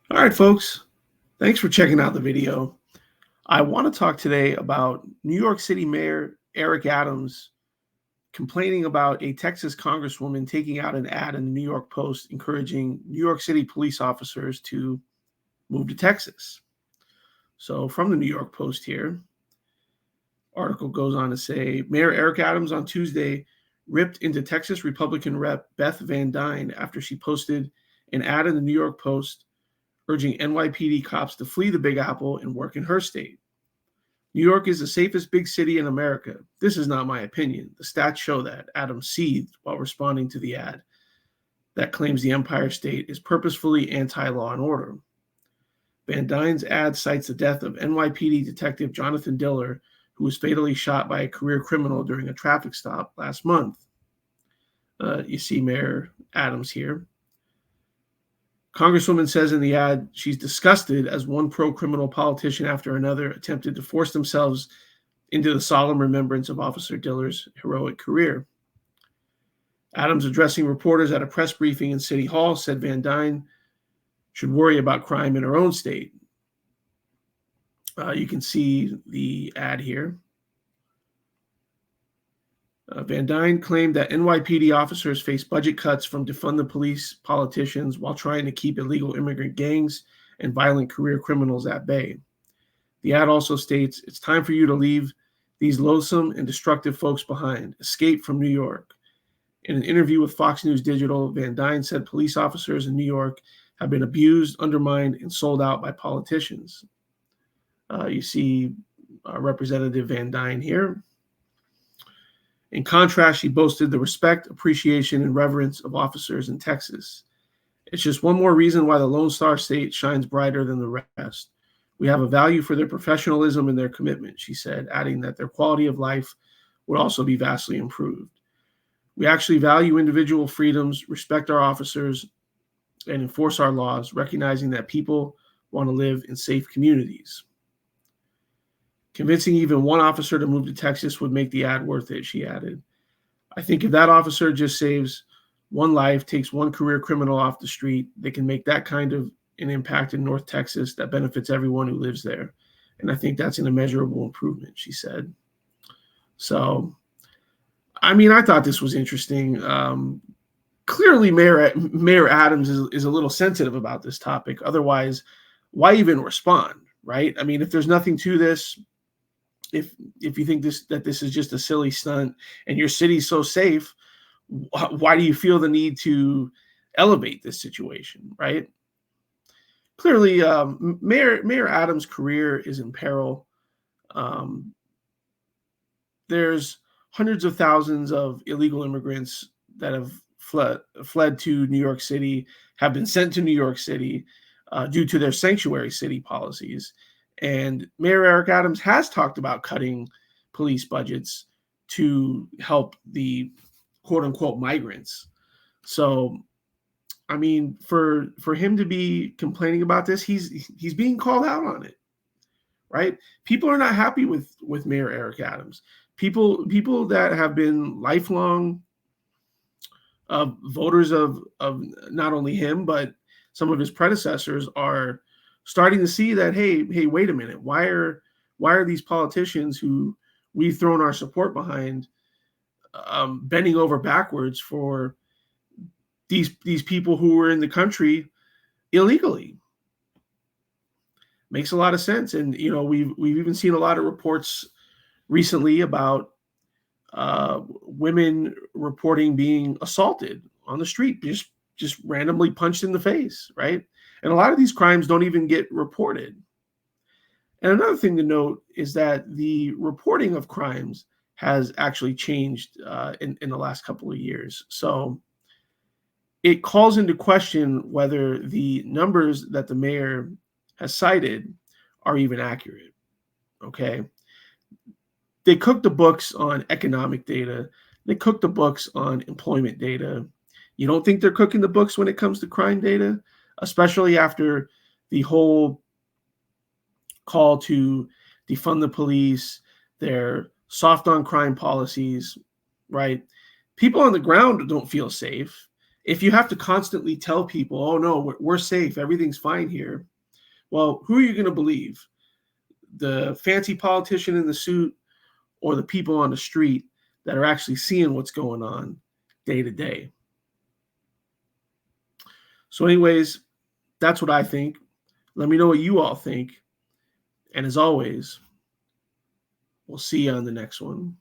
All right, folks. Thanks for checking out the video. I want to talk today about New York City Mayor Eric Adams complaining about a Texas congresswoman taking out an ad in the New York Post encouraging New York City police officers to move to Texas. So, from the New York Post here, article goes on to say Mayor Eric Adams on Tuesday ripped into Texas Republican Rep Beth Van Duyne after she posted an ad in the New York Post urging NYPD cops to flee the Big Apple and work in her state. New York is the safest big city in America. This is not my opinion. The stats show that, Adams seethed while responding to the ad that claims the Empire State is purposefully anti-law and order. Van Duyne's ad cites the death of NYPD Detective Jonathan Diller, who was fatally shot by a career criminal during a traffic stop last month. You see Mayor Adams here. Congresswoman says in the ad she's disgusted as one pro-criminal politician after another attempted to force themselves into the solemn remembrance of Officer Diller's heroic career. Adams, addressing reporters at a press briefing in City Hall, said Van Duyne should worry about crime in her own state. You can see the ad here. Van Duyne claimed that NYPD officers face budget cuts from defund the police politicians while trying to keep illegal immigrant gangs and violent career criminals at bay. The ad also states, "It's time for you to leave these loathsome and destructive folks behind. Escape from New York." In an interview with Fox News Digital, Van Duyne said police officers in New York have been abused, undermined, and sold out by politicians. You see Representative Van Duyne here. In contrast, she boasted the respect, appreciation, and reverence of officers in Texas. It's just one more reason why the Lone Star State shines brighter than the rest. We have a value for their professionalism and their commitment, she said, adding that their quality of life would also be vastly improved. We actually value individual freedoms, respect our officers, and enforce our laws, recognizing that people want to live in safe communities. Convincing even one officer to move to Texas would make the ad worth it, she added. I think if that officer just saves one life, takes one career criminal off the street, they can make that kind of an impact in North Texas that benefits everyone who lives there. And I think that's an immeasurable improvement, she said. So, I mean, I thought this was interesting. Clearly, Mayor Adams is a little sensitive about this topic. Otherwise, why even respond, right? I mean, if there's nothing to this, if you think that this is just a silly stunt and your city's so safe, why do you feel the need to elevate this situation, right? Clearly, Mayor Adams' career is in peril. There's hundreds of thousands of illegal immigrants that have fled to New York City, have been sent to New York City due to their sanctuary city policies. And Mayor Eric Adams has talked about cutting police budgets to help the quote unquote migrants. So, I mean, for him to be complaining about this, he's being called out on it, right? People are not happy with Mayor Eric Adams. People that have been lifelong voters of not only him but some of his predecessors are starting to see that, hey, wait a minute, why are these politicians who we've thrown our support behind bending over backwards for these people who were in the country illegally? Makes a lot of sense. And we've even seen a lot of reports recently about women reporting being assaulted on the street, just randomly punched in the face, right? And a lot of these crimes don't even get reported. And another thing to note is that the reporting of crimes has actually changed in the last couple of years. So it calls into question whether the numbers that the mayor has cited are even accurate, okay? They cook the books on economic data. They cook the books on employment data. You don't think they're cooking the books when it comes to crime data, especially after the whole call to defund the police, their soft on crime policies, right? People on the ground don't feel safe. If you have to constantly tell people, oh no, we're safe, everything's fine here, well, who are you going to believe? The fancy politician in the suit or the people on the street that are actually seeing what's going on day to day? So anyways, that's what I think. Let me know what you all think. And as always, we'll see you on the next one.